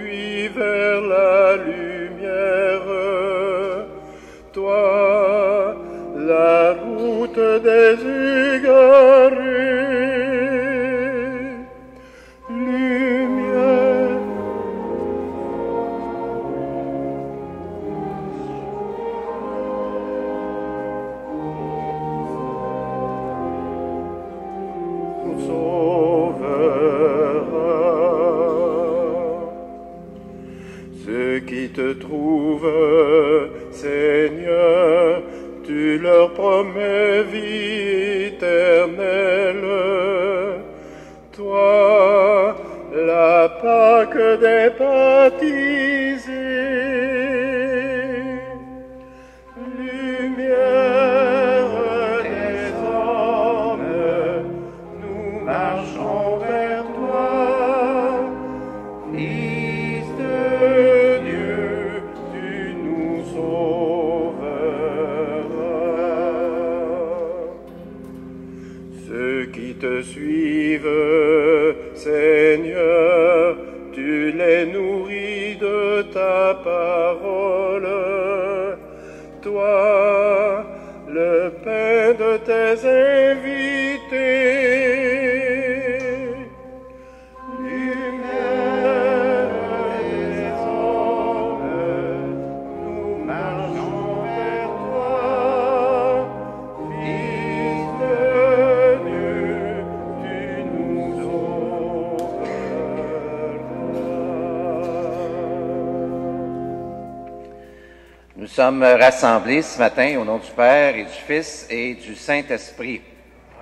conduit vers la lumière. Toi, la route des égarés, lumière. Ceux qui te trouvent, Seigneur, tu leur promets vie éternelle. Toi, la Pâque des baptisés, lumière des hommes, nous marchons vers toi, Fils de Dieu, tu nous sauveras. Ceux qui te suivent, Seigneur, tu les nourris de ta parole. Toi, le pain de tes invités, lumière des hommes, nous marchons vers toi, Fils de Dieu, tu nous sauveras. Nous sommes rassemblés ce matin au nom du Père et du Fils et du Saint-Esprit.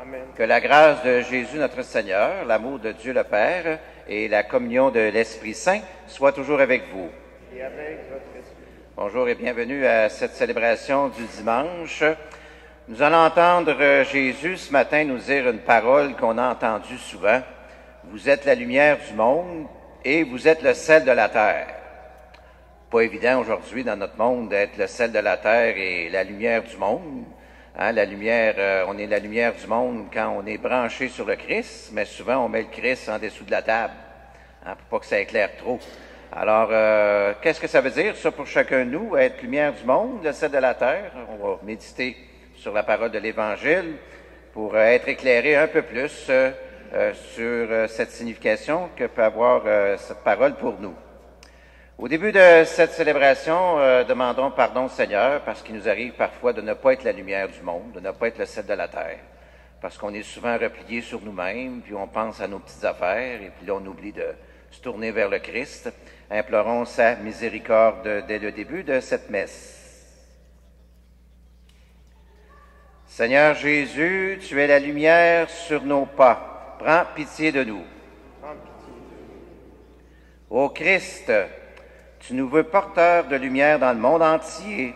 Amen. Que la grâce de Jésus notre Seigneur, l'amour de Dieu le Père et la communion de l'Esprit Saint soient toujours avec vous. Et avec votre esprit. Bonjour et bienvenue à cette célébration du dimanche. Nous allons entendre Jésus ce matin nous dire une parole qu'on a entendue souvent. Vous êtes la lumière du monde et vous êtes le sel de la terre. Pas évident aujourd'hui dans notre monde d'être le sel de la terre et la lumière du monde. Hein, la lumière, on est la lumière du monde quand on est branché sur le Christ, mais souvent on met le Christ en dessous de la table, hein, pour pas que ça éclaire trop. Alors, qu'est-ce que ça veut dire, ça, pour chacun de nous, être lumière du monde, le sel de la terre? On va méditer sur la parole de l'Évangile pour être éclairé un peu plus sur cette signification que peut avoir cette parole pour nous. Au début de cette célébration, demandons pardon au Seigneur parce qu'il nous arrive parfois de ne pas être la lumière du monde, de ne pas être le sel de la terre, parce qu'on est souvent replié sur nous-mêmes, puis on pense à nos petites affaires, et puis là on oublie de se tourner vers le Christ. Implorons sa miséricorde dès le début de cette messe. Seigneur Jésus, tu es la lumière sur nos pas. Prends pitié de nous. Ô Christ, tu nous veux porteurs de lumière dans le monde entier.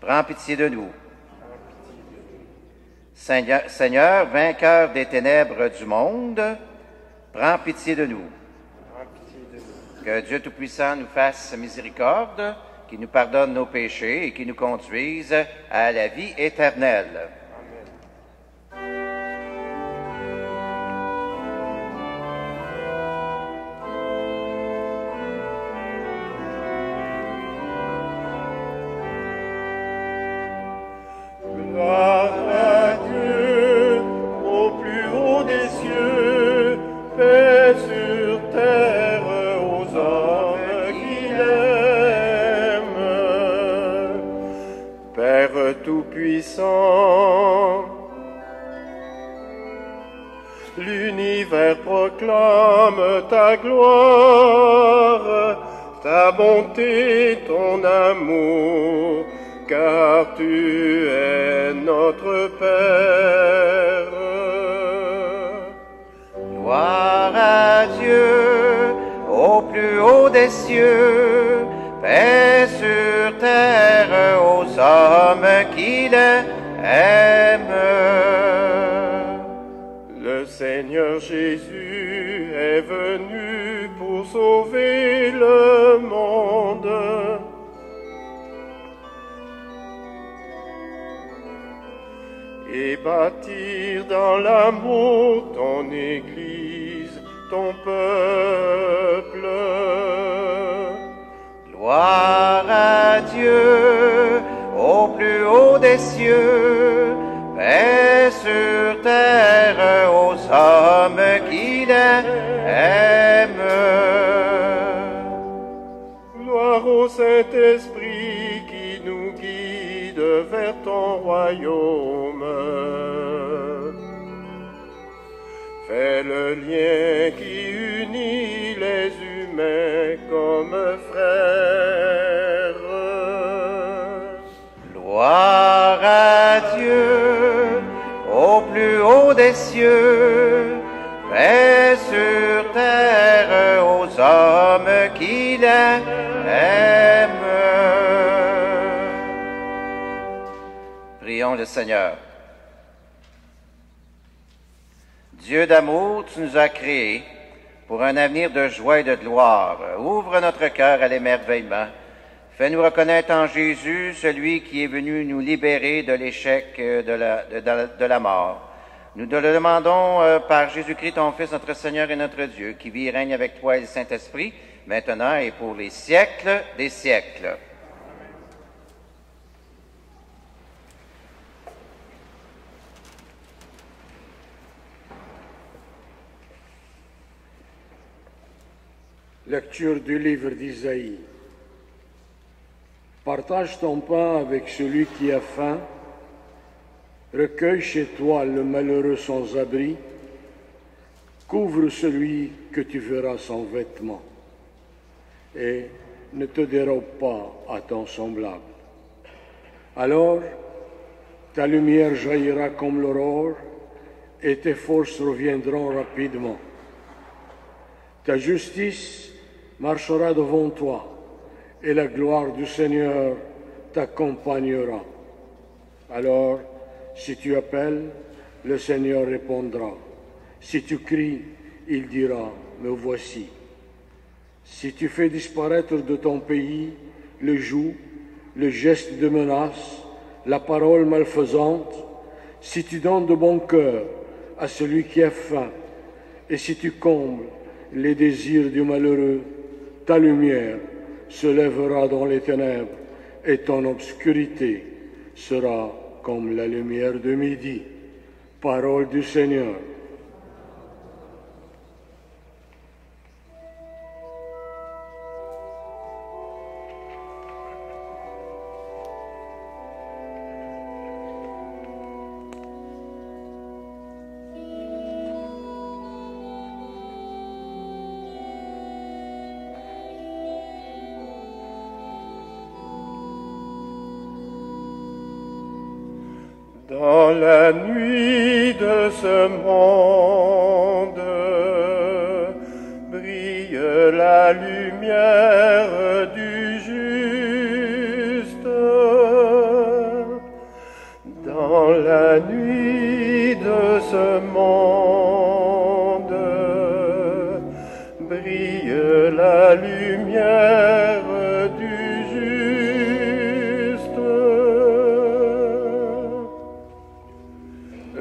Prends pitié de nous. Seigneur, vainqueur des ténèbres du monde, prends pitié de nous. Que Dieu Tout-Puissant nous fasse miséricorde, qu'il nous pardonne nos péchés et qu'il nous conduise à la vie éternelle. Gloire à Dieu, au plus haut des cieux, paix sur terre aux hommes qu'il aime. Père Tout-Puissant, l'univers proclame ta gloire, ta bonté, ton amour, car tu es notre Père. Gloire à Dieu, au plus haut des cieux, paix sur terre aux hommes qu'il aime. Le Seigneur Jésus est venu pour sauver le monde. Et bâtir dans l'amour ton Église, ton peuple. Gloire à Dieu au plus haut des cieux, paix sur terre aux hommes qui l'aiment. Gloire au Saint-Esprit qui nous guide vers ton royaume. Fais le lien qui unit les humains comme frères. Gloire à Dieu au plus haut des cieux, paix sur terre aux hommes qui l'aiment. Prions le Seigneur. Dieu d'amour, tu nous as créés pour un avenir de joie et de gloire. Ouvre notre cœur à l'émerveillement. Fais-nous reconnaître en Jésus celui qui est venu nous libérer de l'échec de la mort. Nous te le demandons par Jésus-Christ, ton Fils, notre Seigneur et notre Dieu, qui vit et règne avec toi et le Saint-Esprit, maintenant et pour les siècles des siècles. Lecture du livre d'Isaïe. Partage ton pain avec celui qui a faim, recueille chez toi le malheureux sans abri, couvre celui que tu verras sans vêtements, et ne te dérobe pas à ton semblable. Alors, ta lumière jaillira comme l'aurore, et tes forces reviendront rapidement. Ta justice marchera devant toi, et la gloire du Seigneur t'accompagnera. Alors, si tu appelles, le Seigneur répondra. Si tu cries, il dira, me voici. Si tu fais disparaître de ton pays le joug, le geste de menace, la parole malfaisante, si tu donnes de bon cœur à celui qui a faim, et si tu combles les désirs du malheureux, ta lumière se lèvera dans les ténèbres et ton obscurité sera comme la lumière de midi. Parole du Seigneur. Dans la nuit de ce monde, brille la lumière du juste. Dans la nuit de ce monde, brille la lumière du juste.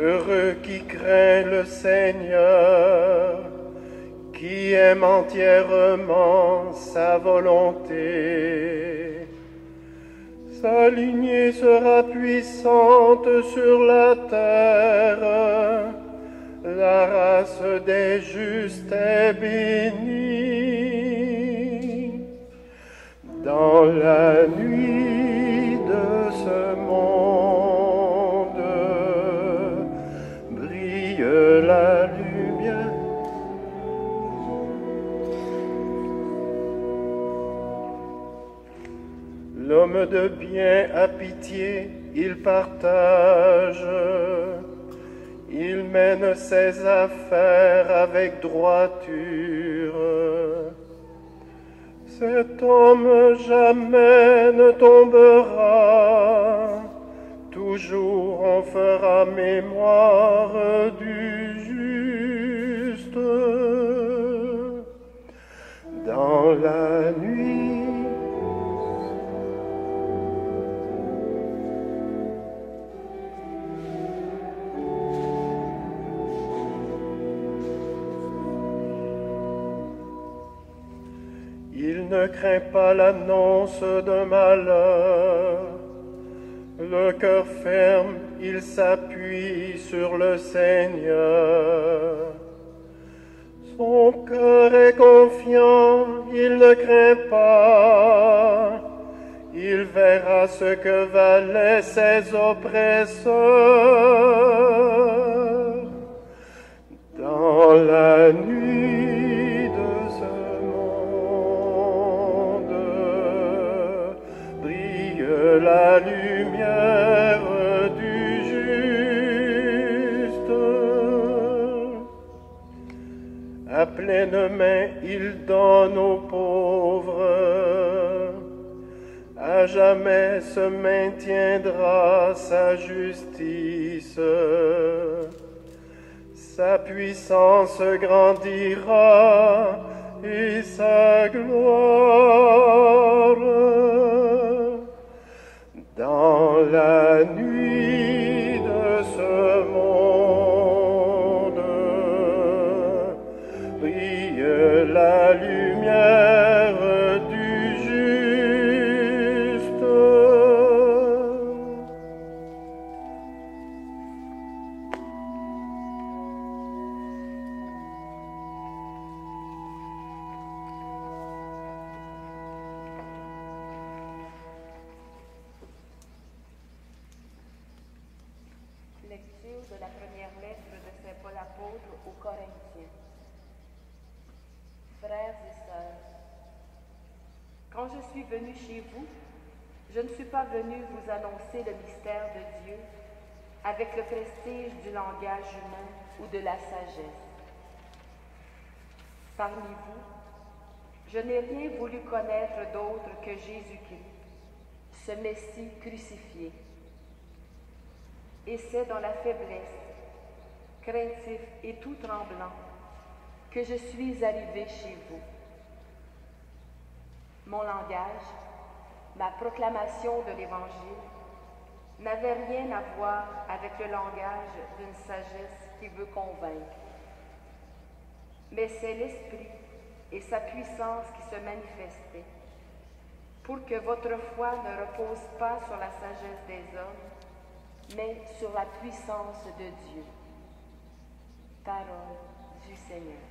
Heureux qui craint le Seigneur, qui aime entièrement sa volonté. Sa lignée sera puissante sur la terre, la race des justes est bénie. Dans la nuit de ce monde, brille la lumière. L'homme de bien a pitié, il partage, il mène ses affaires avec droiture. Cet homme jamais ne tombera, toujours on fera mémoire du juste. Dans la nuit, il ne ne craint pas l'annonce d'un malheur. Le cœur ferme, il s'appuie sur le Seigneur. Son cœur est confiant, il ne craint pas. Il verra ce que valaient ses oppresseurs. Dans la nuit de ce monde, brille la lumière du juste. À pleine main, il donne aux pauvres. À jamais se maintiendra sa justice. Sa puissance grandira et sa gloire. Dans la nuit de ce monde, brille la lumière du juste. Lecture de la première lettre de Saint Paul apôtre aux Corinthiens. Frères et sœurs, quand je suis venu chez vous, je ne suis pas venu vous annoncer le mystère de Dieu avec le prestige du langage humain ou de la sagesse. Parmi vous, je n'ai rien voulu connaître d'autre que Jésus-Christ, ce Messie crucifié. Et c'est dans la faiblesse, craintif et tout tremblant, que je suis arrivé chez vous. Mon langage, ma proclamation de l'Évangile, n'avait rien à voir avec le langage d'une sagesse qui veut convaincre. Mais c'est l'Esprit et sa puissance qui se manifestaient, pour que votre foi ne repose pas sur la sagesse des hommes, mais sur la puissance de Dieu. Parole du Seigneur.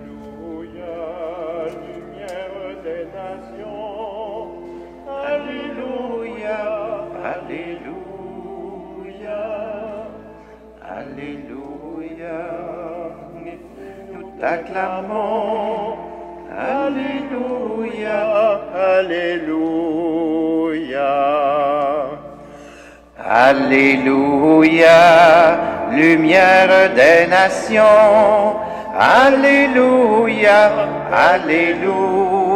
Alléluia, lumière des nations. Alléluia, Alléluia, Alléluia, nous t'acclamons, Alléluia, Alléluia. Alléluia, lumière des nations, Alléluia, Alléluia,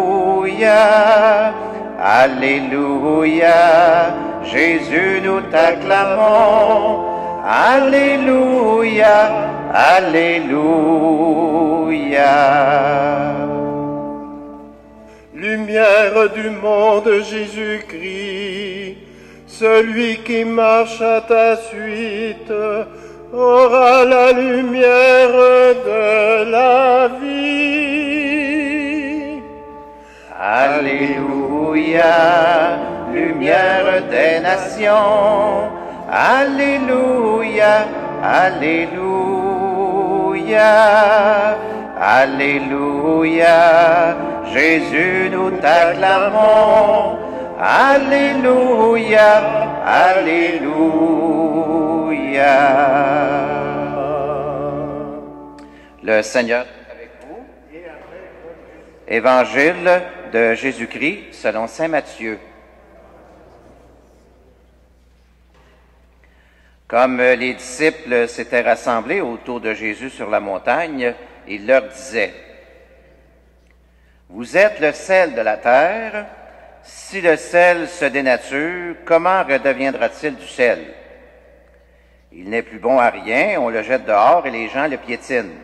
Alléluia, Jésus nous t'acclamons, Alléluia, Alléluia. Lumière du monde, Jésus-Christ, celui qui marche à ta suite aura la lumière de la vie. Alléluia, lumière des nations, Alléluia, Alléluia, Alléluia, Jésus nous t'acclamons, Alléluia, Alléluia. Le Seigneur est avec vous. Évangile de Jésus-Christ selon saint Matthieu. Comme les disciples s'étaient rassemblés autour de Jésus sur la montagne, il leur disait: « Vous êtes le sel de la terre. Si le sel se dénature, comment redeviendra-t-il du sel? Il n'est plus bon à rien, on le jette dehors et les gens le piétinent.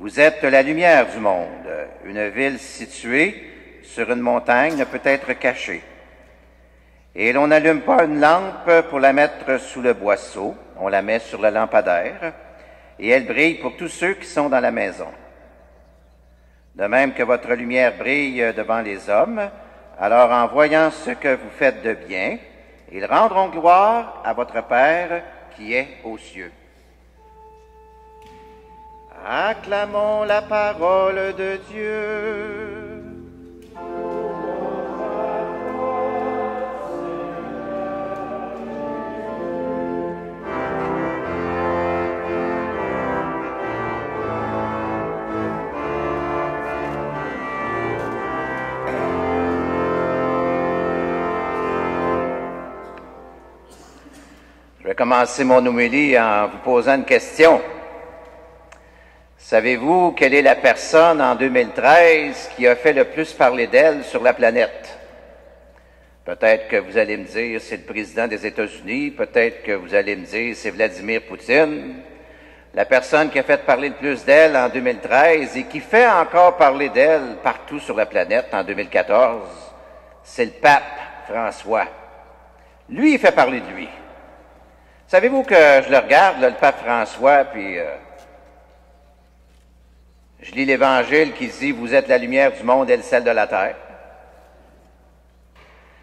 Vous êtes la lumière du monde. Une ville située sur une montagne ne peut être cachée. Et l'on n'allume pas une lampe pour la mettre sous le boisseau, on la met sur le lampadaire, et elle brille pour tous ceux qui sont dans la maison. De même que votre lumière brille devant les hommes, alors en voyant ce que vous faites de bien, ils rendront gloire à votre Père qui est aux cieux. Acclamons la parole de Dieu. Je vais commencer mon homélie en vous posant une question. Savez-vous quelle est la personne en 2013 qui a fait le plus parler d'elle sur la planète? Peut-être que vous allez me dire c'est le président des États-Unis, peut-être que vous allez me dire c'est Vladimir Poutine. La personne qui a fait parler le plus d'elle en 2013 et qui fait encore parler d'elle partout sur la planète en 2014, c'est le pape François. Lui, il fait parler de lui. Savez-vous que je le regarde, là, le pape François, puis je lis l'Évangile qui dit « Vous êtes la lumière du monde et le sel de la terre ».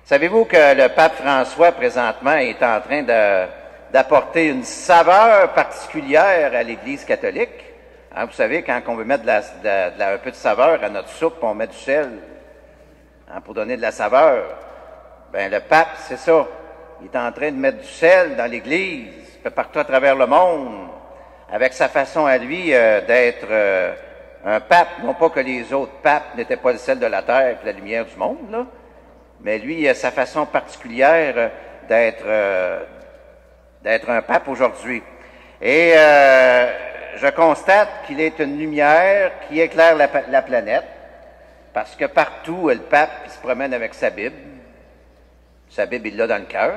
Savez-vous que le pape François, présentement, est en train d'apporter une saveur particulière à l'Église catholique? Hein, vous savez, quand on veut mettre un peu de saveur à notre soupe, on met du sel pour donner de la saveur. Ben, le pape, c'est ça. Il est en train de mettre du sel dans l'Église, partout à travers le monde, avec sa façon à lui d'être un pape. Non pas que les autres papes n'étaient pas le sel de la terre et la lumière du monde, là, mais lui, il a sa façon particulière d'être un pape aujourd'hui. Et je constate qu'il est une lumière qui éclaire la planète, parce que partout, le pape il se promène avec sa Bible. Sa Bible, il l'a dans le cœur.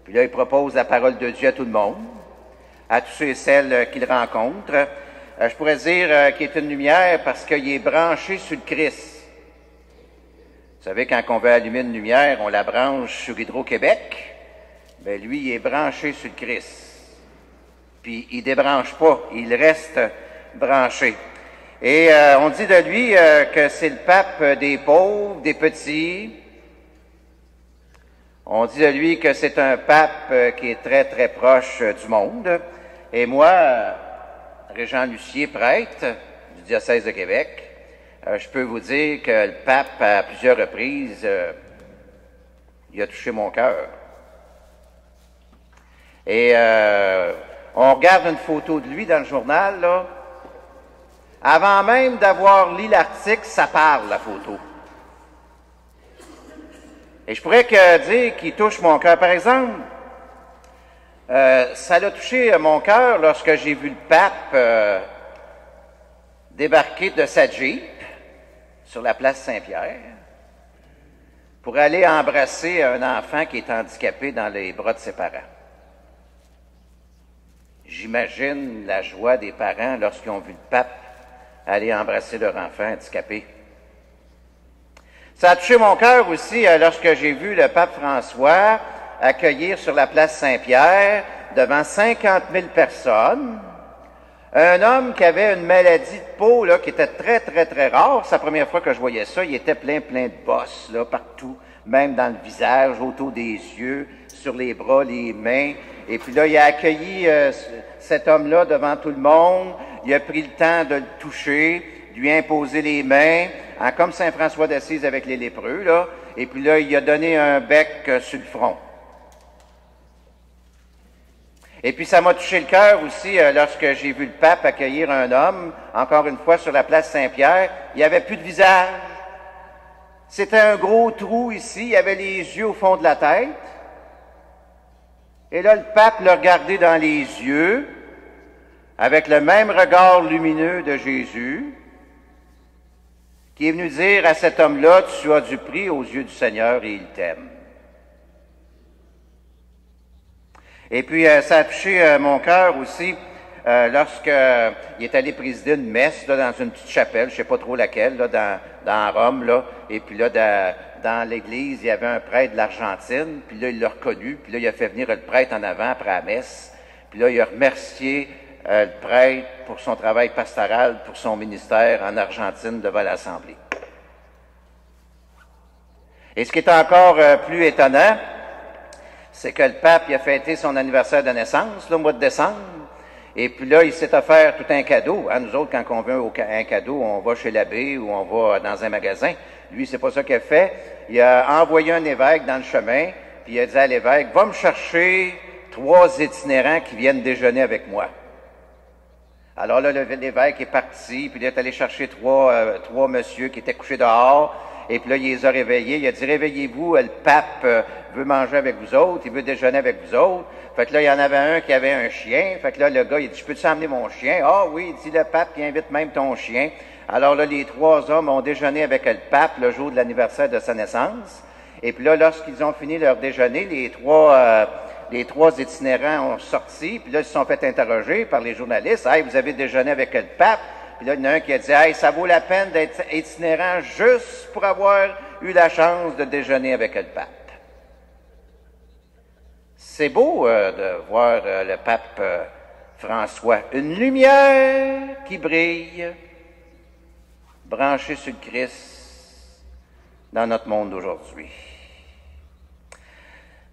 Puis là, il propose la parole de Dieu à tout le monde, à tous ceux et celles qu'il rencontre. Je pourrais dire qu'il est une lumière parce qu'il est branché sur le Christ. Vous savez, quand on veut allumer une lumière, on la branche sur Hydro-Québec. Bien, lui, il est branché sur le Christ. Puis, il débranche pas, il reste branché. Et on dit de lui que c'est le pape des pauvres, des petits. On dit de lui que c'est un pape qui est très, très proche du monde. Et moi, Régent Lucier, prêtre du diocèse de Québec, je peux vous dire que le pape, à plusieurs reprises, il a touché mon cœur. Et on regarde une photo de lui dans le journal, là. Avant même d'avoir lu l'article, ça parle, la photo. Et je pourrais dire qu'il touche mon cœur. Par exemple, ça l'a touché mon cœur lorsque j'ai vu le pape débarquer de sa Jeep sur la place Saint-Pierre pour aller embrasser un enfant qui est handicapé dans les bras de ses parents. J'imagine la joie des parents lorsqu'ils ont vu le pape aller embrasser leur enfant handicapé. Ça a touché mon cœur aussi lorsque j'ai vu le pape François accueillir sur la place Saint-Pierre, devant 50 000 personnes, un homme qui avait une maladie de peau là, qui était très, très, très rare. C'est la première fois que je voyais ça. Il était plein de bosses là, partout, même dans le visage, autour des yeux, sur les bras, les mains. Et puis là, il a accueilli cet homme-là devant tout le monde. Il a pris le temps de le toucher, de lui imposer les mains, comme Saint François d'Assise avec les lépreux, là. Et puis là, il a donné un bec sur le front. Et puis ça m'a touché le cœur aussi lorsque j'ai vu le pape accueillir un homme, encore une fois sur la place Saint-Pierre. Il n'y avait plus de visage. C'était un gros trou ici, il y avait les yeux au fond de la tête. Et là, le pape l'a regardé dans les yeux, avec le même regard lumineux de Jésus, qui est venu dire à cet homme-là, « Tu as du prix aux yeux du Seigneur et il t'aime. » Et puis, ça a touché mon cœur aussi lorsqu'il est allé présider une messe là, dans une petite chapelle, je sais pas trop laquelle, là, dans Rome, là, et puis là, dans l'église, il y avait un prêtre de l'Argentine, puis là, il l'a reconnu, puis là, il a fait venir le prêtre en avant après la messe, puis là, il a remercié le prêtre pour son travail pastoral, pour son ministère en Argentine devant l'Assemblée. Et ce qui est encore plus étonnant, c'est que le pape il a fêté son anniversaire de naissance, le mois de décembre, et puis là, il s'est offert tout un cadeau. Hein, nous autres, quand on veut un cadeau, on va chez l'abbé ou on va dans un magasin. Lui, c'est pas ça qu'il a fait. Il a envoyé un évêque dans le chemin, puis il a dit à l'évêque, va me chercher 3 itinérants qui viennent déjeuner avec moi. Alors là, l'évêque est parti, puis il est allé chercher trois messieurs qui étaient couchés dehors, et puis là, il les a réveillés. Il a dit, réveillez-vous, le pape veut manger avec vous autres, il veut déjeuner avec vous autres. Fait que là, il y en avait un qui avait un chien. Fait que là, le gars, il dit, je peux-tu emmener mon chien? Ah oui, il dit, le pape, il invite même ton chien. Alors là, les 3 hommes ont déjeuné avec le pape le jour de l'anniversaire de sa naissance. Et puis là, lorsqu'ils ont fini leur déjeuner, les trois itinérants ont sorti, puis là, ils se sont fait interroger par les journalistes. « Hey, vous avez déjeuné avec le pape? » Puis là, il y en a un qui a dit « Hey, ça vaut la peine d'être itinérant juste pour avoir eu la chance de déjeuner avec le pape. » C'est beau de voir le pape François. Une lumière qui brille, branchée sur le Christ dans notre monde d'aujourd'hui.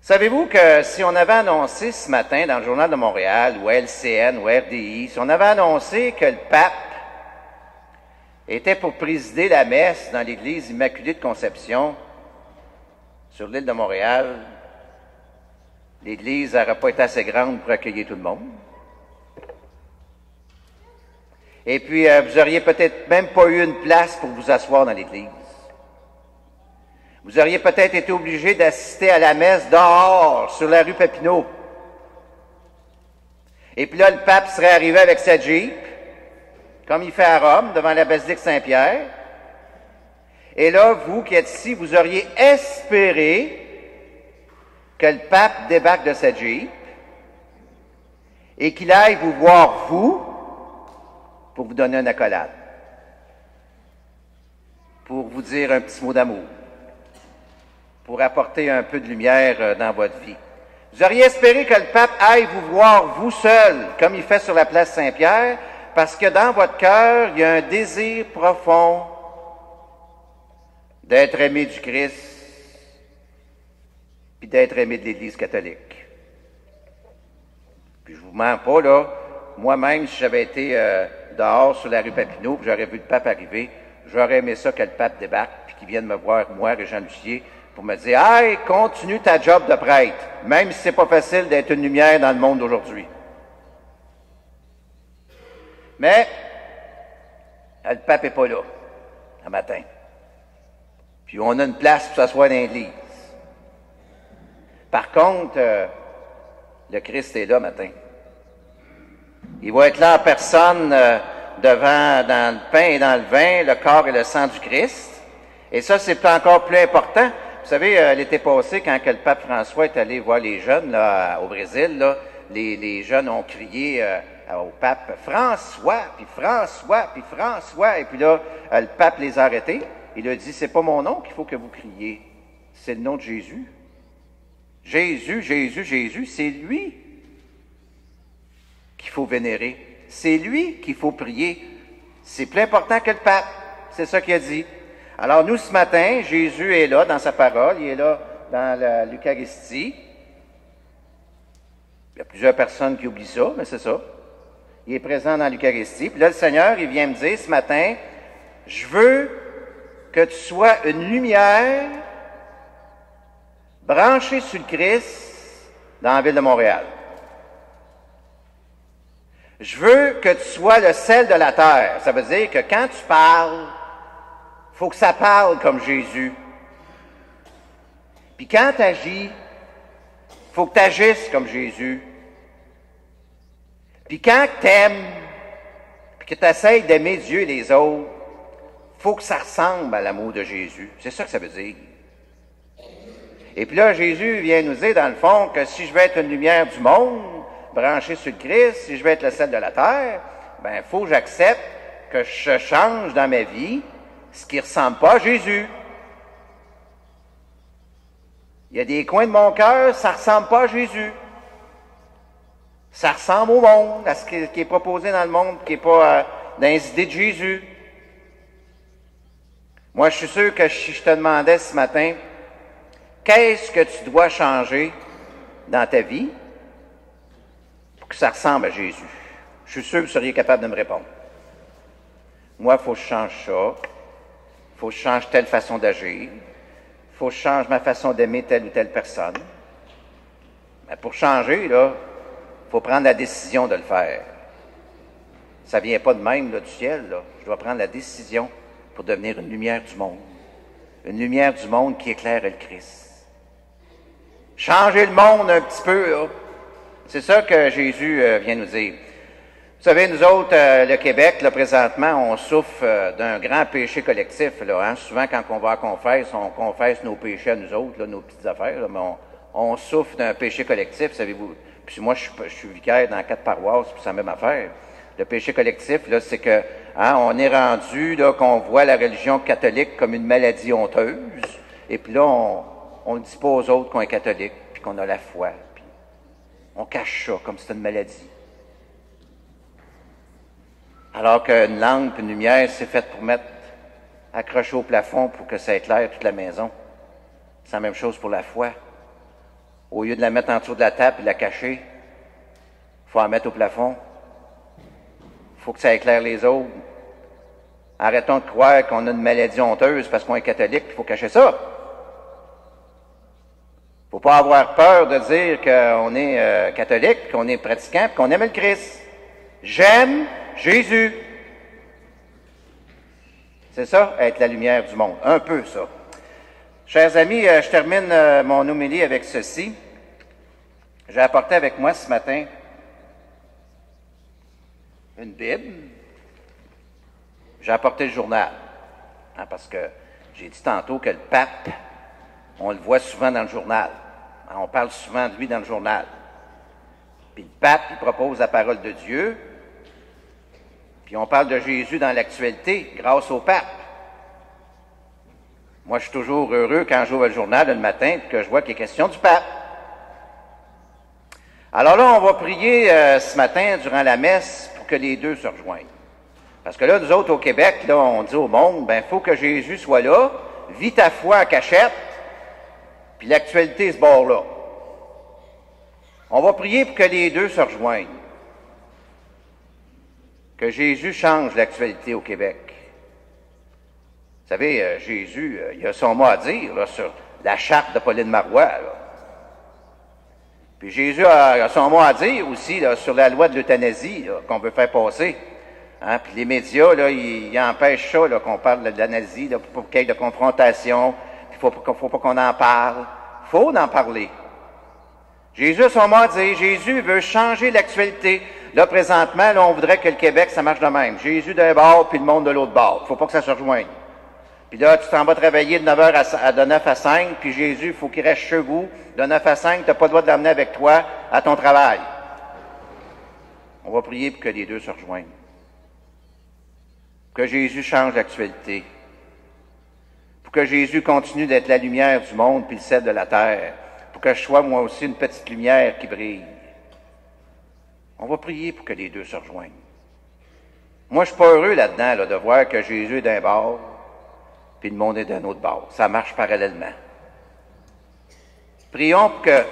Savez-vous que si on avait annoncé ce matin dans le Journal de Montréal, ou LCN, ou RDI, si on avait annoncé que le pape était pour présider la messe dans l'église Immaculée de Conception sur l'île de Montréal, l'église n'aurait pas été assez grande pour accueillir tout le monde. Et puis, vous auriez peut-être même pas eu une place pour vous asseoir dans l'église. Vous auriez peut-être été obligé d'assister à la messe dehors, sur la rue Papineau. Et puis là, le pape serait arrivé avec sa Jeep, comme il fait à Rome, devant la basilique Saint-Pierre. Et là, vous qui êtes ici, vous auriez espéré que le pape débarque de sa Jeep et qu'il aille vous voir, vous, pour vous donner une accolade, pour vous dire un petit mot d'amour, pour apporter un peu de lumière dans votre vie. Vous auriez espéré que le pape aille vous voir, vous seul, comme il fait sur la place Saint-Pierre, parce que dans votre cœur, il y a un désir profond d'être aimé du Christ, puis d'être aimé de l'Église catholique. Puis je vous mens pas, là, moi-même, si j'avais été dehors sur la rue Papineau, puis j'aurais vu le pape arriver, j'aurais aimé ça que le pape débarque, puis qu'il vienne me voir, moi, Régent Lucier, pour me dire « Hey, continue ta job de prêtre, même si c'est pas facile d'être une lumière dans le monde d'aujourd'hui. » Mais, le pape n'est pas là, le matin. Puis on a une place pour s'asseoir dans l'église. Par contre, le Christ est là, le matin. Il va être là en personne devant, dans le pain et dans le vin, le corps et le sang du Christ. Et ça, c'est encore plus important. Vous savez, l'été passé, quand que le pape François est allé voir les jeunes là, au Brésil, là, les jeunes ont crié au pape « François, puis François, puis François ». Et puis là, le pape les a arrêtés. Il a dit « C'est pas mon nom qu'il faut que vous criez, c'est le nom de Jésus. Jésus, Jésus, Jésus, c'est lui qu'il faut vénérer. C'est lui qu'il faut prier. C'est plus important que le pape. » C'est ça qu'il a dit. Alors nous, ce matin, Jésus est là dans sa parole, il est là dans l'Eucharistie. Il y a plusieurs personnes qui oublient ça, mais c'est ça. Il est présent dans l'Eucharistie. Puis là, le Seigneur, il vient me dire ce matin, je veux que tu sois une lumière branchée sur le Christ dans la ville de Montréal. Je veux que tu sois le sel de la terre. Ça veut dire que quand tu parles, il faut que ça parle comme Jésus. Puis quand tu agis, il faut que tu agisses comme Jésus. Puis quand tu aimes, puis que tu essaies d'aimer Dieu et les autres, il faut que ça ressemble à l'amour de Jésus. C'est ça que ça veut dire. Et puis là, Jésus vient nous dire, dans le fond, que si je veux être une lumière du monde, branché sur le Christ, si je veux être le sel de la terre, ben, il faut que j'accepte que je change dans ma vie ce qui ne ressemble pas à Jésus. Il y a des coins de mon cœur, ça ne ressemble pas à Jésus. Ça ressemble au monde, à ce qui est proposé dans le monde, qui n'est pas dans les idées de Jésus. Moi, je suis sûr que si je te demandais ce matin, qu'est-ce que tu dois changer dans ta vie pour que ça ressemble à Jésus? Je suis sûr que vous seriez capable de me répondre. Moi, il faut que je change ça. Il faut que je change telle façon d'agir. Il faut que je change ma façon d'aimer telle ou telle personne. Mais pour changer, là, il faut prendre la décision de le faire. Ça ne vient pas de même là, du ciel. Là. Je dois prendre la décision pour devenir une lumière du monde. Une lumière du monde qui éclaire le Christ. Changer le monde un petit peu, là. C'est ça que Jésus vient nous dire. Vous savez, nous autres, le Québec, là, présentement, on souffre d'un grand péché collectif. Là, hein? Souvent, quand on va à confesse, on confesse nos péchés à nous autres, là, nos petites affaires, là, mais on souffre d'un péché collectif, savez-vous. Puis moi, je suis vicaire dans 4 paroisses, puis c'est la même affaire. Le péché collectif, là, c'est que on est rendu là qu'on voit la religion catholique comme une maladie honteuse, et puis là, on ne dit pas aux autres qu'on est catholique, puis qu'on a la foi, puis on cache ça comme c'est une maladie. Alors qu'une lampe, une lumière, c'est faite pour mettre accroché au plafond pour que ça éclaire toute la maison. C'est la même chose pour la foi. Au lieu de la mettre en dessous de la table et de la cacher, il faut la mettre au plafond. Il faut que ça éclaire les autres. Arrêtons de croire qu'on a une maladie honteuse parce qu'on est catholique, il faut cacher ça. Il ne faut pas avoir peur de dire qu'on est catholique, qu'on est pratiquant, qu'on aime le Christ. J'aime Jésus. C'est ça, être la lumière du monde. Un peu ça. Chers amis, je termine mon homélie avec ceci. J'ai apporté avec moi ce matin une Bible. J'ai apporté le journal. Hein, parce que j'ai dit tantôt que le pape, on le voit souvent dans le journal. Hein, on parle souvent de lui dans le journal. Puis le pape, il propose la parole de Dieu. Puis on parle de Jésus dans l'actualité grâce au pape. Moi, je suis toujours heureux quand j'ouvre le journal le matin et que je vois qu'il est question du pape. Alors là, on va prier ce matin durant la messe pour que les deux se rejoignent. Parce que là, nous autres au Québec, là, on dit au monde, ben, il faut que Jésus soit là, vis ta foi en cachette, puis l'actualité se barre là. On va prier pour que les deux se rejoignent. Que Jésus change l'actualité au Québec. Vous savez, Jésus, il a son mot à dire là, sur la charte de Pauline Marois. Là. Puis Jésus a son mot à dire aussi là, sur la loi de l'euthanasie qu'on veut faire passer. Hein? Puis les médias, là, ils empêchent ça, là, qu'on parle de l'euthanasie, pour qu'il y ait de confrontation. Il ne faut pas qu'on en parle. Il faut en parler. Jésus a son mot à dire. Jésus veut changer l'actualité. Là, présentement, là, on voudrait que le Québec, ça marche de même. Jésus d'un bord, puis le monde de l'autre bord. Il ne faut pas que ça se rejoigne. Puis là, tu t'en vas travailler de 9h de 9 à 5, puis Jésus, il faut qu'il reste chez vous. De 9 à 5, tu n'as pas le droit de l'amener avec toi à ton travail. On va prier pour que les deux se rejoignent. Pour que Jésus change l'actualité. Pour que Jésus continue d'être la lumière du monde, puis le sel de la terre. Pour que je sois, moi aussi, une petite lumière qui brille. On va prier pour que les deux se rejoignent. Moi, je suis pas heureux là-dedans, là, de voir que Jésus est d'un bord, puis le monde est d'un autre bord. Ça marche parallèlement. Prions pour que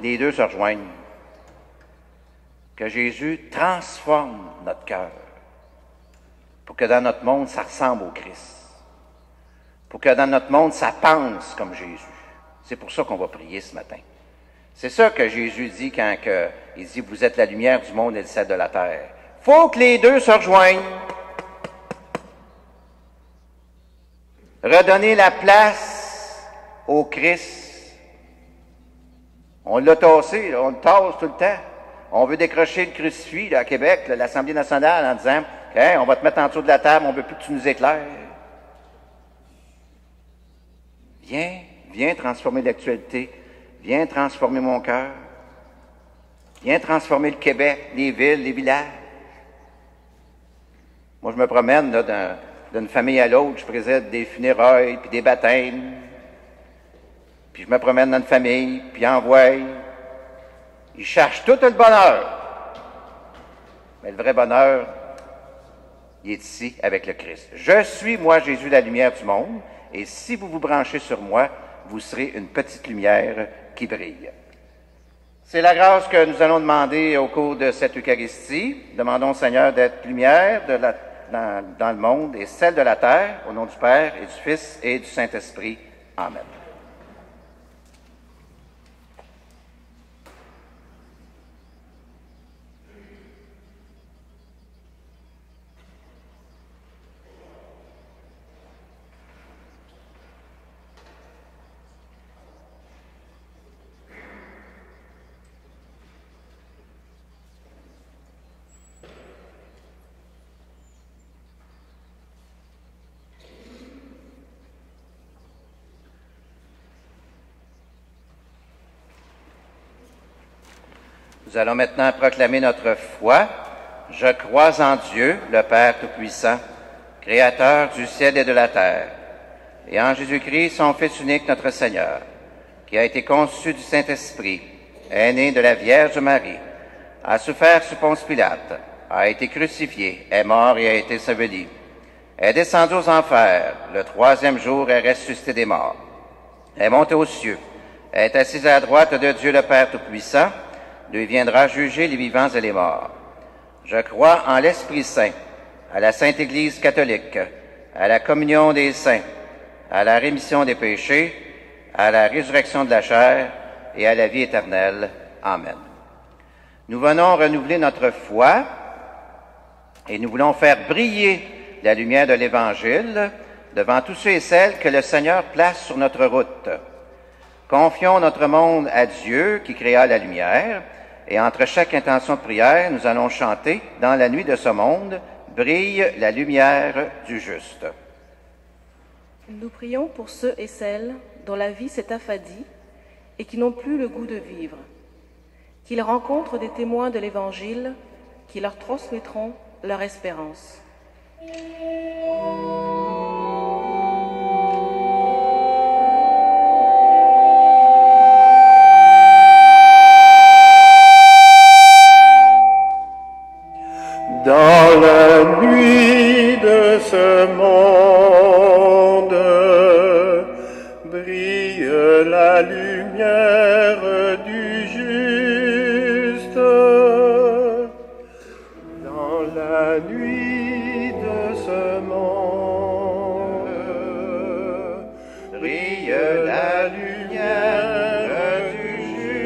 les deux se rejoignent. Que Jésus transforme notre cœur. Pour que dans notre monde, ça ressemble au Christ. Pour que dans notre monde, ça pense comme Jésus. C'est pour ça qu'on va prier ce matin. C'est ça que Jésus dit quand il dit « Vous êtes la lumière du monde et le sel de la terre ». Il faut que les deux se rejoignent. Redonner la place au Christ. On l'a tassé, là, on le tasse tout le temps. On veut décrocher le crucifix là, à Québec, là, l'Assemblée nationale, en disant hey, « On va te mettre en dessous de la table, on ne veut plus que tu nous éclaires. » Viens transformer l'actualité. Viens transformer mon cœur. Viens transformer le Québec, les villes, les villages. Moi, je me promène là, d'une famille à l'autre, je préside des funérailles, puis des baptêmes. Puis je me promène dans une famille, puis envoie. Ils cherchent tout le bonheur. Mais le vrai bonheur, il est ici avec le Christ. Je suis, moi, Jésus, la lumière du monde, et si vous vous branchez sur moi, vous serez une petite lumière qui brille. C'est la grâce que nous allons demander au cours de cette Eucharistie. Demandons au Seigneur d'être lumière dans le monde et celle de la terre, au nom du Père et du Fils et du Saint-Esprit. Amen. Nous allons maintenant proclamer notre foi. Je crois en Dieu, le Père Tout-Puissant, Créateur du ciel et de la terre, et en Jésus-Christ, son Fils unique, notre Seigneur, qui a été conçu du Saint-Esprit, est né de la Vierge Marie, a souffert sous Ponce Pilate, a été crucifié, est mort et a été enseveli, est descendu aux enfers, le troisième jour est ressuscité des morts, est monté aux cieux, est assis à la droite de Dieu le Père Tout-Puissant, lui viendra juger les vivants et les morts. Je crois en l'Esprit Saint, à la Sainte Église catholique, à la communion des saints, à la rémission des péchés, à la résurrection de la chair et à la vie éternelle. Amen. Nous venons renouveler notre foi et nous voulons faire briller la lumière de l'Évangile devant tous ceux et celles que le Seigneur place sur notre route. Confions notre monde à Dieu qui créa la lumière. Et entre chaque intention de prière, nous allons chanter « Dans la nuit de ce monde, brille la lumière du juste ». Nous prions pour ceux et celles dont la vie s'est affadie et qui n'ont plus le goût de vivre, qu'ils rencontrent des témoins de l'Évangile qui leur transmettront leur espérance. Dans la nuit de ce monde, brille la lumière du juste. Dans la nuit de ce monde, brille la lumière du juste.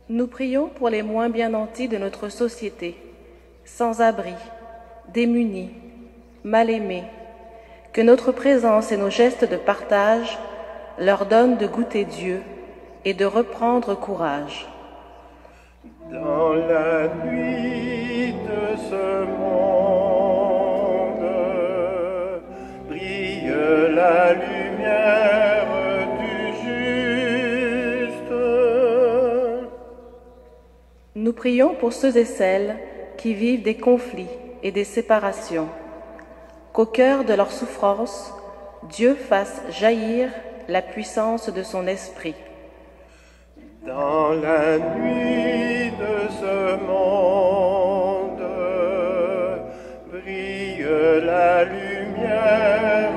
Nous prions pour les moins bien nantis de notre société, sans abri, démunis, mal aimés, que notre présence et nos gestes de partage leur donnent de goûter Dieu et de reprendre courage. Dans la nuit de ce monde, brille la lumière du juste. Nous prions pour ceux et celles qui vivent des conflits et des séparations, qu'au cœur de leur souffrance, Dieu fasse jaillir la puissance de son esprit. Dans la nuit de ce monde, brille la lumière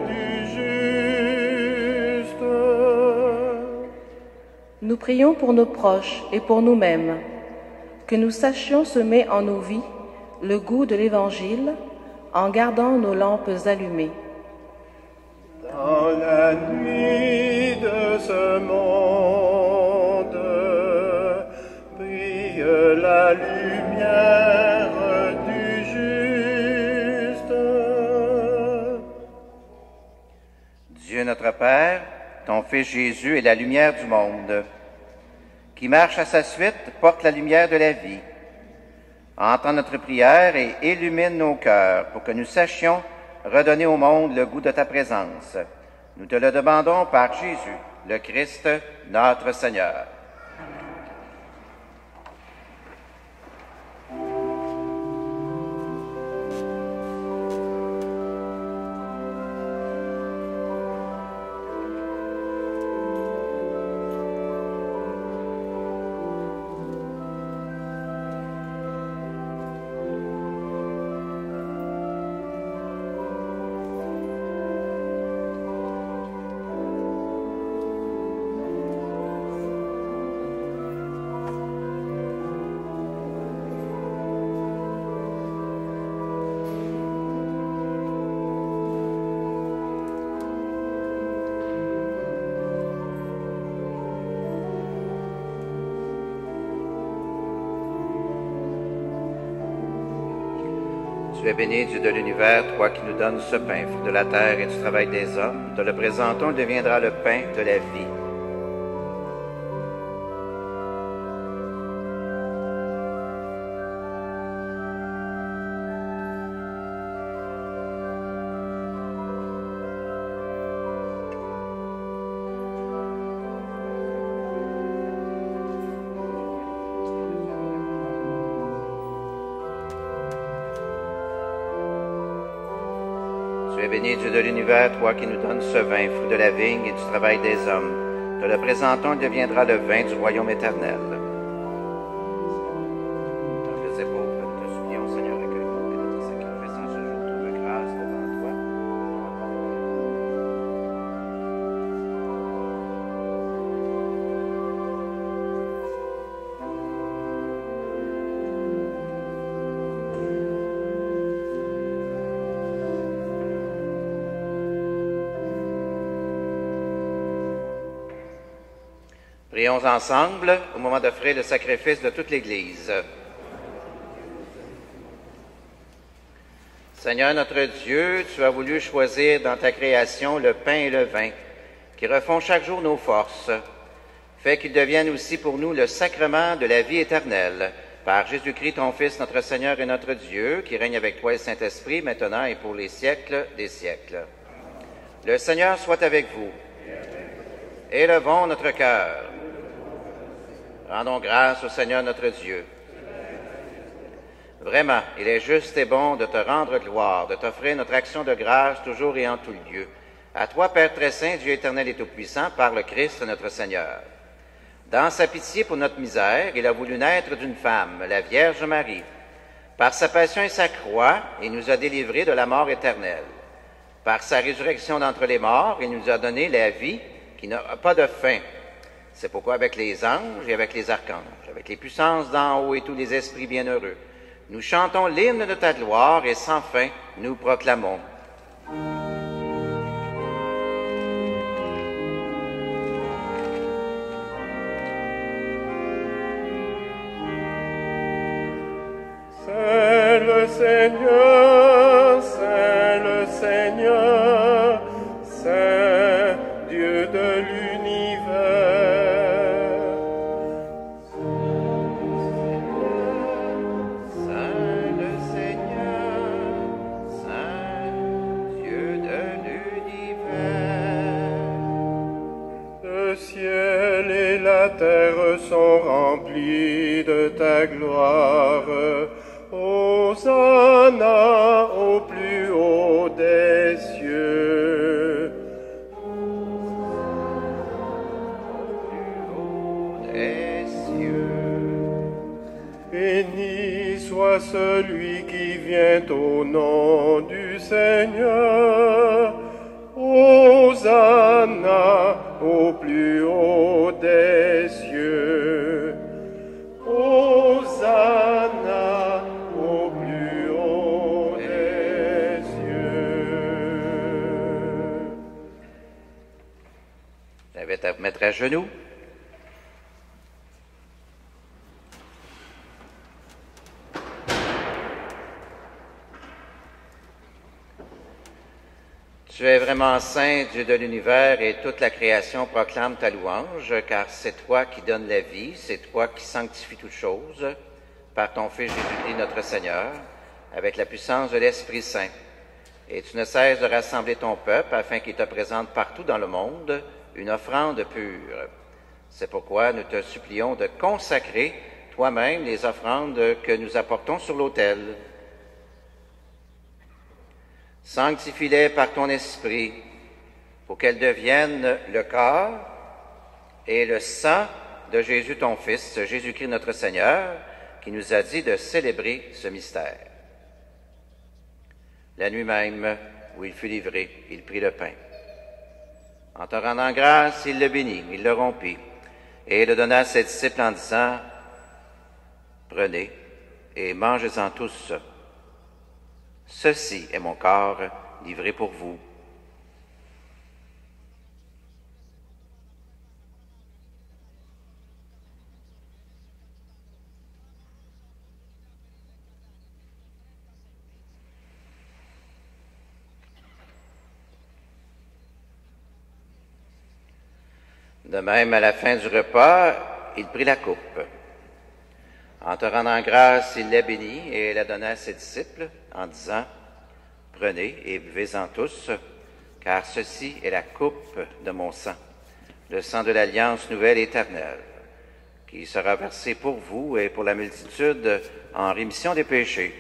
du juste. Nous prions pour nos proches et pour nous-mêmes, que nous sachions semer en nos vies le goût de l'Évangile en gardant nos lampes allumées. Dans la nuit de ce monde, brille la lumière du juste. Dieu notre Père, ton Fils Jésus est la lumière du monde. Qui marche à sa suite porte la lumière de la vie. Entends notre prière et illumine nos cœurs pour que nous sachions redonner au monde le goût de ta présence. Nous te le demandons par Jésus, le Christ, notre Seigneur. Tu es béni, Dieu de l'univers, toi qui nous donnes ce pain, fruit de la terre et du travail des hommes. Te le présentons, il deviendra le pain de la vie. Tu es béni, Dieu de l'univers, toi qui nous donnes ce vin, fruit de la vigne et du travail des hommes. Te le présentons, il deviendra le vin du royaume éternel. Je sais pas, te supplions, Seigneur, accueille-nous et notre sacrifice en ce jour, trouve grâce devant toi. Prions ensemble au moment d'offrir le sacrifice de toute l'Église. Seigneur notre Dieu, tu as voulu choisir dans ta création le pain et le vin, qui refont chaque jour nos forces. Fais qu'ils deviennent aussi pour nous le sacrement de la vie éternelle. Par Jésus-Christ, ton Fils, notre Seigneur et notre Dieu, qui règne avec toi et le Saint-Esprit, maintenant et pour les siècles des siècles. Le Seigneur soit avec vous. Élevons notre cœur. Rendons grâce au Seigneur notre Dieu. Vraiment, il est juste et bon de te rendre gloire, de t'offrir notre action de grâce toujours et en tout lieu. À toi, Père très saint, Dieu éternel et tout-puissant, par le Christ notre Seigneur. Dans sa pitié pour notre misère, il a voulu naître d'une femme, la Vierge Marie. Par sa passion et sa croix, il nous a délivrés de la mort éternelle. Par sa résurrection d'entre les morts, il nous a donné la vie qui n'a pas de fin. C'est pourquoi avec les anges et avec les archanges, avec les puissances d'en haut et tous les esprits bienheureux, nous chantons l'hymne de ta gloire et sans fin nous proclamons. C'est le Seigneur, c'est le Seigneur, c'est Dieu de l'univers. Saint le Seigneur, Saint Dieu de l'univers. Le ciel et la terre sont remplis de ta gloire. Hosanna au plus haut des cieux. Des cieux. Béni soit celui qui vient au nom du Seigneur. Hosanna au plus haut des cieux. Hosanna au plus haut des cieux. J'invite à vous mettre à genoux. Tu es vraiment saint, Dieu de l'univers, et toute la création proclame ta louange, car c'est toi qui donnes la vie, c'est toi qui sanctifies toutes choses, par ton Fils Jésus-Christ notre Seigneur, avec la puissance de l'Esprit Saint. Et tu ne cesses de rassembler ton peuple afin qu'il te présente partout dans le monde une offrande pure. C'est pourquoi nous te supplions de consacrer toi-même les offrandes que nous apportons sur l'autel. Sanctifie-les par ton esprit pour qu'elles deviennent le corps et le sang de Jésus ton Fils, Jésus-Christ notre Seigneur, qui nous a dit de célébrer ce mystère. La nuit même où il fut livré, il prit le pain. En te rendant grâce, il le bénit, il le rompit, et le donna à ses disciples en disant, « Prenez et mangez-en tous. Ceci est mon corps livré pour vous. » De même, à la fin du repas, il prit la coupe. En te rendant grâce, il la bénit et la donna à ses disciples en disant, « Prenez et buvez-en tous, car ceci est la coupe de mon sang, le sang de l'alliance nouvelle et éternelle, qui sera versé pour vous et pour la multitude en rémission des péchés.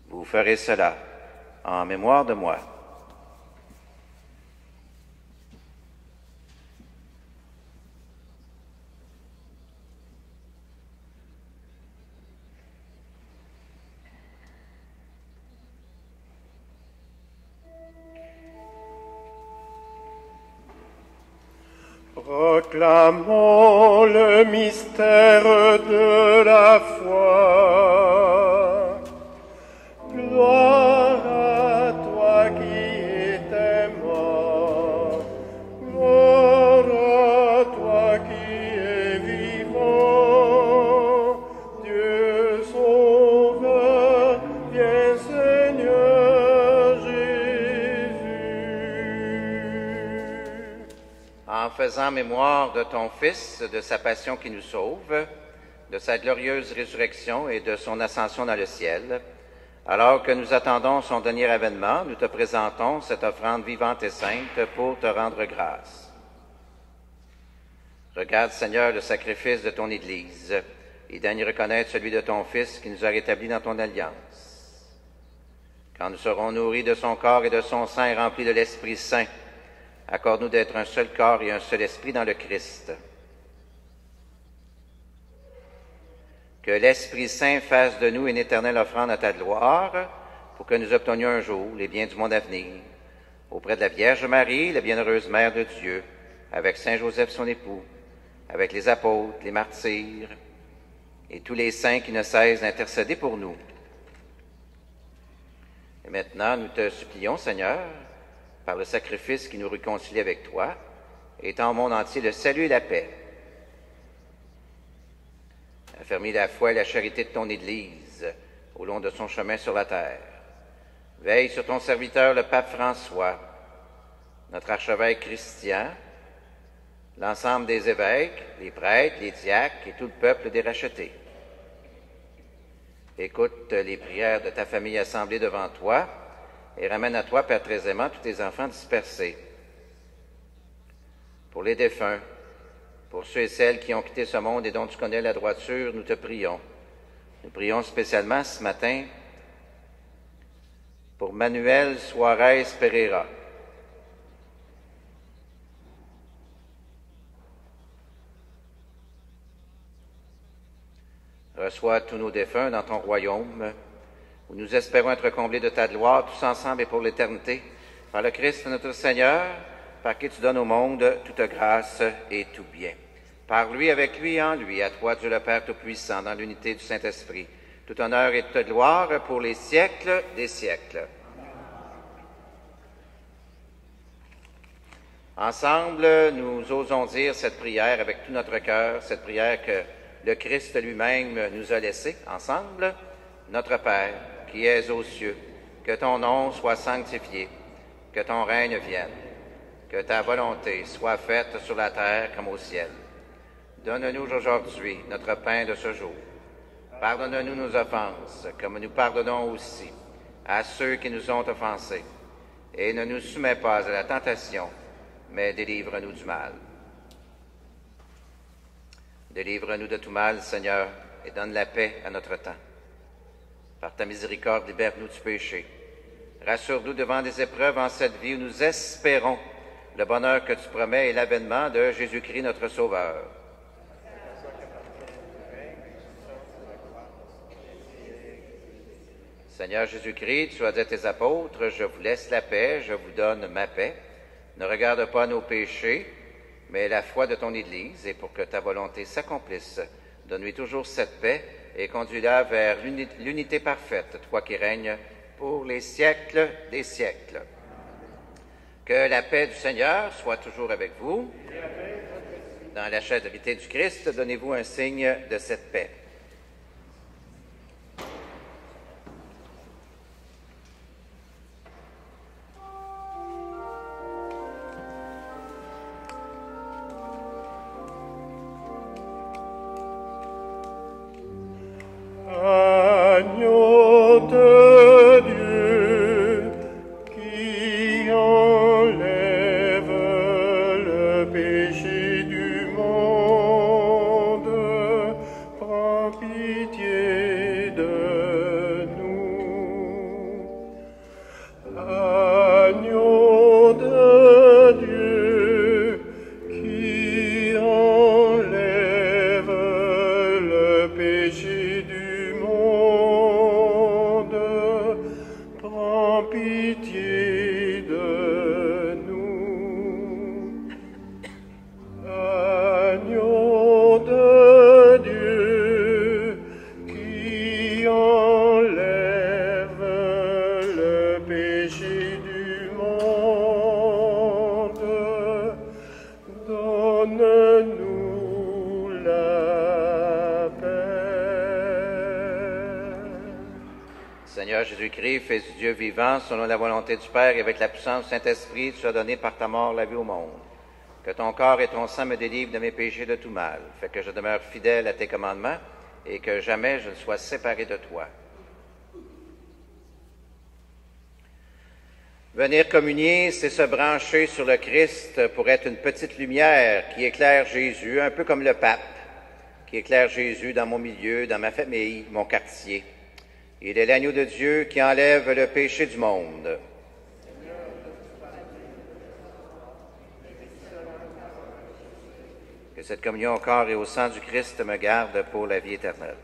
Vous ferez cela en mémoire de moi. » Proclamons le mystère de la foi. Gloire à toi qui étais mort. Gloire à toi qui es vivant. Dieu sauveur, viens Seigneur Jésus. En faisant mémoire de ton Fils, de sa passion qui nous sauve, de sa glorieuse résurrection et de son ascension dans le ciel, alors que nous attendons son dernier avènement, nous te présentons cette offrande vivante et sainte pour te rendre grâce. Regarde, Seigneur, le sacrifice de ton Église et daigne reconnaître celui de ton Fils qui nous a rétablis dans ton alliance. Quand nous serons nourris de son corps et de son sang et remplis de l'Esprit Saint, accorde-nous d'être un seul corps et un seul esprit dans le Christ. Que l'Esprit Saint fasse de nous une éternelle offrande à ta gloire, pour que nous obtenions un jour les biens du monde à venir, auprès de la Vierge Marie, la bienheureuse Mère de Dieu, avec Saint Joseph son époux, avec les apôtres, les martyrs, et tous les saints qui ne cessent d'intercéder pour nous. Et maintenant, nous te supplions, Seigneur, par le sacrifice qui nous réconcilie avec toi, étends au monde entier le salut et la paix. Affermis la foi et la charité de ton Église au long de son chemin sur la terre. Veille sur ton serviteur, le pape François, notre archevêque Christian, l'ensemble des évêques, les prêtres, les diacres et tout le peuple des rachetés. Écoute les prières de ta famille assemblée devant toi, et ramène à toi, Père très aimant, tous tes enfants dispersés. Pour les défunts, pour ceux et celles qui ont quitté ce monde et dont tu connais la droiture, nous te prions. Nous prions spécialement ce matin pour Manuel Suarez Pereira. Reçois tous nos défunts dans ton royaume, où nous espérons être comblés de ta gloire, tous ensemble et pour l'éternité, par le Christ notre Seigneur, par qui tu donnes au monde toute grâce et tout bien. Par lui, avec lui et en lui, à toi, Dieu le Père Tout-Puissant, dans l'unité du Saint-Esprit, tout honneur et toute gloire pour les siècles des siècles. Ensemble, nous osons dire cette prière avec tout notre cœur, cette prière que le Christ lui-même nous a laissée ensemble. Notre Père, qui es aux cieux, que ton nom soit sanctifié, que ton règne vienne, que ta volonté soit faite sur la terre comme au ciel. Donne-nous aujourd'hui notre pain de ce jour. Pardonne-nous nos offenses, comme nous pardonnons aussi à ceux qui nous ont offensés. Et ne nous soumets pas à la tentation, mais délivre-nous du mal. Délivre-nous de tout mal, Seigneur, et donne la paix à notre temps. Par ta miséricorde, libère-nous du péché. Rassure-nous devant les épreuves en cette vie où nous espérons le bonheur que tu promets et l'avènement de Jésus-Christ, notre Sauveur. Seigneur Jésus-Christ, tu as dit à tes apôtres, je vous laisse la paix, je vous donne ma paix. Ne regarde pas nos péchés, mais la foi de ton Église, et pour que ta volonté s'accomplisse, donne-lui toujours cette paix et conduis-la vers l'unité parfaite, toi qui règnes pour les siècles des siècles. Que la paix du Seigneur soit toujours avec vous. Dans la charité du Christ, donnez-vous un signe de cette paix. Agneau de Dieu qui enlève le péché du monde, prends pitié de nous. Agneau de Dieu qui enlève le péché du monde, prends pitié de nous. Agneau de Dieu qui enlève le péché du monde, donne-nous la paix. Seigneur Jésus-Christ, Fils du Dieu vivant, selon la volonté du Père et avec la puissance du Saint-Esprit, tu as donné par ta mort la vie au monde. Que ton corps et ton sang me délivrent de mes péchés de tout mal. Fais que je demeure fidèle à tes commandements et que jamais je ne sois séparé de toi. Venir communier, c'est se brancher sur le Christ pour être une petite lumière qui éclaire Jésus, un peu comme le pape, qui éclaire Jésus dans mon milieu, dans ma famille, mon quartier. Il est l'agneau de Dieu qui enlève le péché du monde. Que cette communion au corps et au sang du Christ me garde pour la vie éternelle.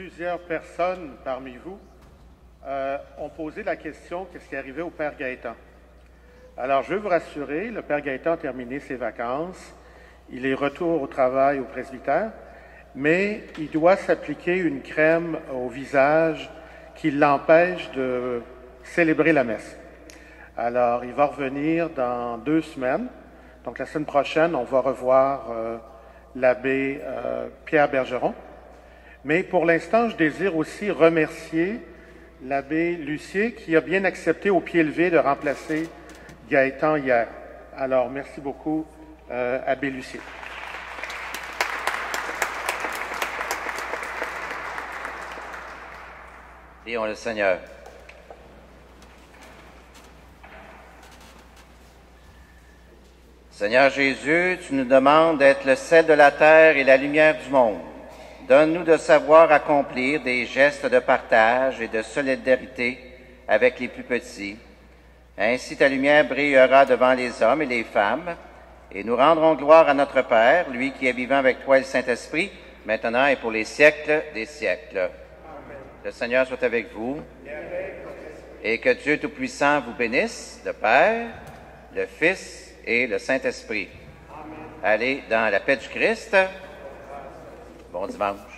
Plusieurs personnes parmi vous ont posé la question qu'est-ce qui arrivait au Père Gaétan. Alors, je veux vous rassurer, le Père Gaétan a terminé ses vacances, il est retour au travail au presbytère, mais il doit s'appliquer une crème au visage qui l'empêche de célébrer la messe. Alors, il va revenir dans 2 semaines. Donc, la semaine prochaine, on va revoir l'abbé Pierre Bergeron. Mais pour l'instant, je désire aussi remercier l'abbé Lucier qui a bien accepté au pied levé de remplacer Gaétan hier. Alors, merci beaucoup, abbé Lucier. Prions le Seigneur. Seigneur Jésus, tu nous demandes d'être le sel de la terre et la lumière du monde. Donne-nous de savoir accomplir des gestes de partage et de solidarité avec les plus petits. Ainsi ta lumière brillera devant les hommes et les femmes, et nous rendrons gloire à notre Père, lui qui est vivant avec toi et le Saint-Esprit, maintenant et pour les siècles des siècles. Amen. Le Seigneur soit avec vous, et que Dieu Tout-Puissant vous bénisse, le Père, le Fils et le Saint-Esprit. Amen. Allez dans la paix du Christ. Bon dimanche.